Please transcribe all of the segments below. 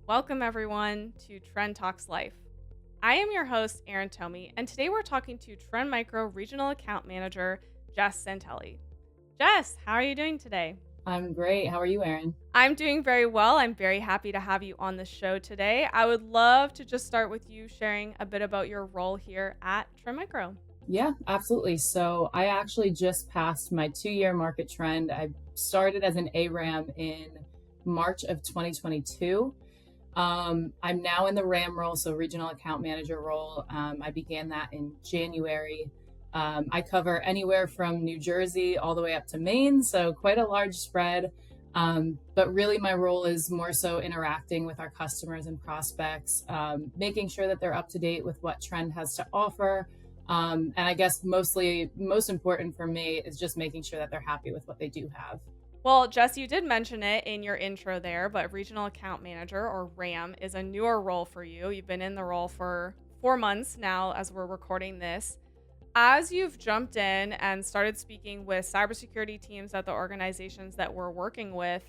Welcome everyone to Trend Talks Life. I am your host, Erin Tomie, and today we're talking to Trend Micro Regional Account Manager, Jess Santelli. Jess, how are you doing today? I'm great. How are you, Erin? I'm doing very well. I'm very happy to have you on the show today. I would love to just start with you sharing a bit about your role here at Trend Micro. Yeah, absolutely. So I actually just passed my 2-year market trend. I started as an ARAM in March of 2022. I'm now in the RAM role, so regional account manager role. I began that in January. I cover anywhere from New Jersey all the way up to Maine, so quite a large spread. But really, my role is more so interacting with our customers and prospects, making sure that they're up to date with what Trend has to offer. And I guess most important for me is just making sure that they're happy with what they do have. Well, Jess, you did mention it in your intro there, but Regional Account Manager, or RAM, is a newer role for you. You've been in the role for 4 months now as we're recording this. As you've jumped in and started speaking with cybersecurity teams at the organizations that we're working with,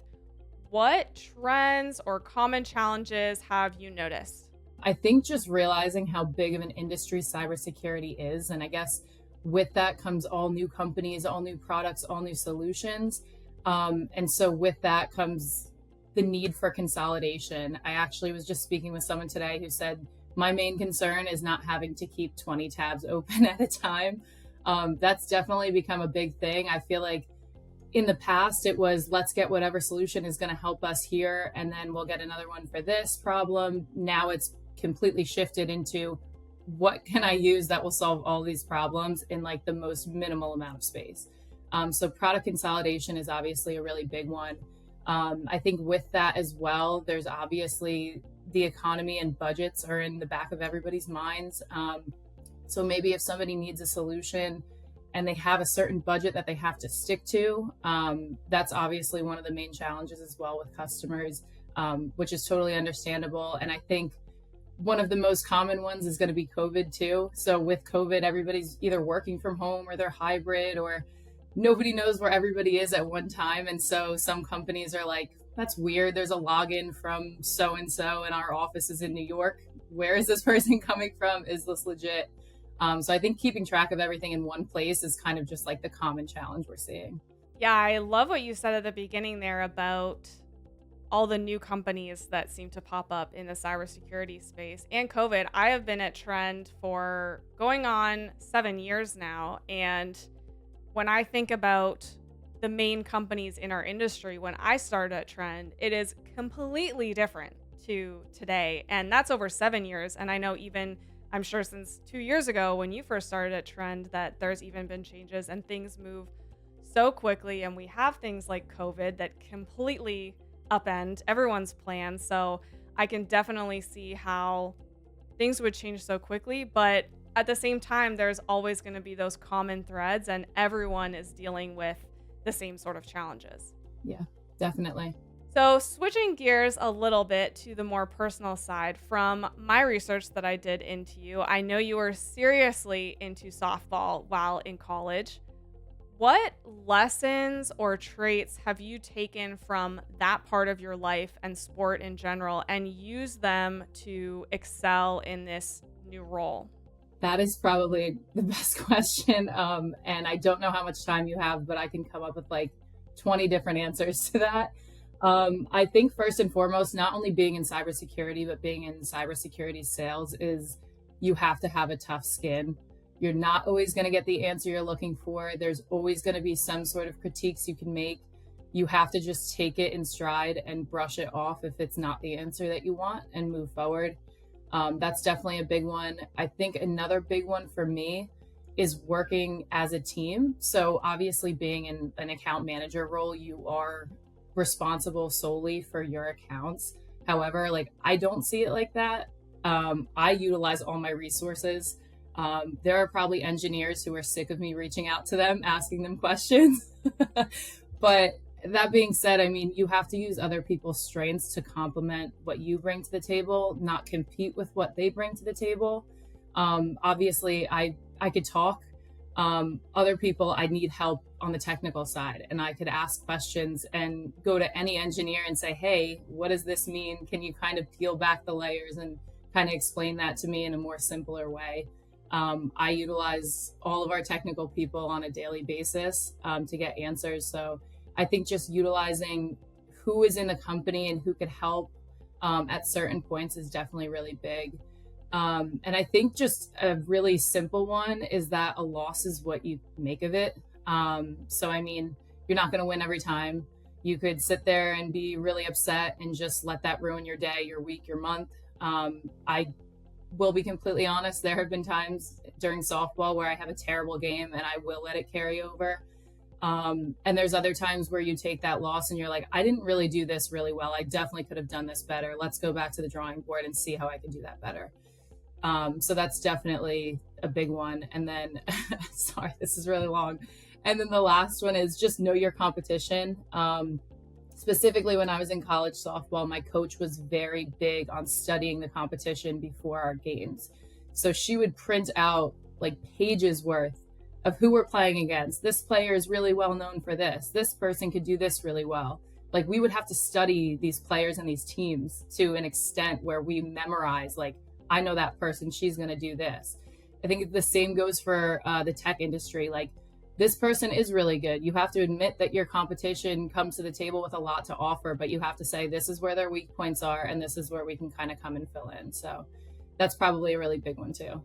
what trends or common challenges have you noticed? I think just realizing how big of an industry cybersecurity is. And I guess with that comes all new companies, all new products, all new solutions. And so with that comes the need for consolidation. I actually was just speaking with someone today who said, my main concern is not having to keep 20 tabs open at a time. That's definitely become a big thing. I feel like in the past, it was let's get whatever solution is going to help us here, and then we'll get another one for this problem. Now it's completely shifted into what can I use that will solve all these problems in like the most minimal amount of space. So product consolidation is obviously a really big one. I think with that as well, there's obviously the economy and budgets are in the back of everybody's minds. So maybe if somebody needs a solution and they have a certain budget that they have to stick to, that's obviously one of the main challenges as well with customers, which is totally understandable. And I think one of the most common ones is going to be COVID too. So with COVID, everybody's either working from home or they're hybrid, or nobody knows where everybody is at one time. And so some companies are like, that's weird. There's a login from so-and-so and our office is in New York. Where is this person coming from? Is this legit? So I think keeping track of everything in one place is kind of just like the common challenge we're seeing. Yeah, I love what you said at the beginning there about all the new companies that seem to pop up in the cybersecurity space and COVID. I have been at Trend for going on 7 years now. And when I think about the main companies in our industry, when I started at Trend, it is completely different to today. And that's over 7 years. And I know I'm sure since 2 years ago when you first started at Trend that there's even been changes and things move so quickly. And we have things like COVID that completely upend everyone's plans. So I can definitely see how things would change so quickly. But at the same time, there's always going to be those common threads and everyone is dealing with the same sort of challenges. Yeah, definitely. So switching gears a little bit to the more personal side, from my research that I did into you, I know you were seriously into softball while in college. What lessons or traits have you taken from that part of your life and sport in general and used them to excel in this new role? That is probably the best question. And I don't know how much time you have, but I can come up with like 20 different answers to that. I think first and foremost, not only being in cybersecurity, but being in cybersecurity sales is you have to have a tough skin. You're not always going to get the answer you're looking for. There's always going to be some sort of critiques you can make. You have to just take it in stride and brush it off if it's not the answer that you want and move forward. That's definitely a big one. I think another big one for me is working as a team. So obviously being in an account manager role, you are responsible solely for your accounts. However, like I don't see it like that. I utilize all my resources. There are probably engineers who are sick of me reaching out to them, asking them questions. But that being said, I mean, you have to use other people's strengths to complement what you bring to the table, not compete with what they bring to the table. Obviously, I could talk. Other people, I need help on the technical side, and I could ask questions and go to any engineer and say, hey, what does this mean? Can you kind of peel back the layers and kind of explain that to me in a more simpler way? I utilize all of our technical people on a daily basis to get answers. So I think just utilizing who is in the company and who could help at certain points is definitely really big. And I think just a really simple one is that a loss is what you make of it. So, I mean, you're not going to win every time. You could sit there and be really upset and just let that ruin your day, your week, your month. I will be completely honest. There have been times during softball where I have a terrible game and I will let it carry over. And there's other times where you take that loss and you're like, I didn't really do this really well. I definitely could have done this better. Let's go back to the drawing board and see how I can do that better. So that's definitely a big one. And then, sorry, this is really long. And then the last one is just know your competition. Specifically when I was in college softball, my coach was very big on studying the competition before our games. So she would print out like pages worth of who we're playing against. This player is really well known for this. This person could do this really well. Like we would have to study these players and these teams to an extent where we memorize, like, I know that person, she's going to do this. I think the same goes for the tech industry. Like this person is really good. You have to admit that your competition comes to the table with a lot to offer, but you have to say, this is where their weak points are, and this is where we can kind of come and fill in. So that's probably a really big one too.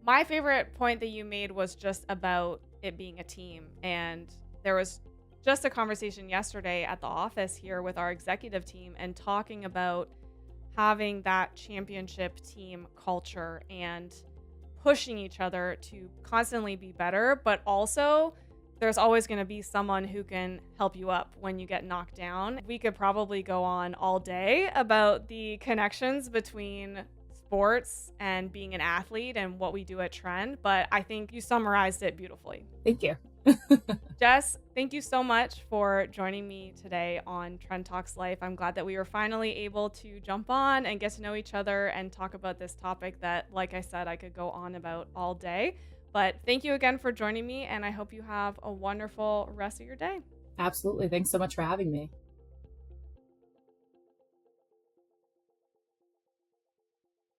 My favorite point that you made was just about it being a team. And there was just a conversation yesterday at the office here with our executive team and talking about having that championship team culture and pushing each other to constantly be better, but also there's always going to be someone who can help you up when you get knocked down. We could probably go on all day about the connections between sports and being an athlete and what we do at Trend, but I think you summarized it beautifully. Thank you. Jess, thank you so much for joining me today on Trend Talks Life. I'm glad that we were finally able to jump on and get to know each other and talk about this topic that, like I said, I could go on about all day. But thank you again for joining me, and I hope you have a wonderful rest of your day. Absolutely. Thanks so much for having me.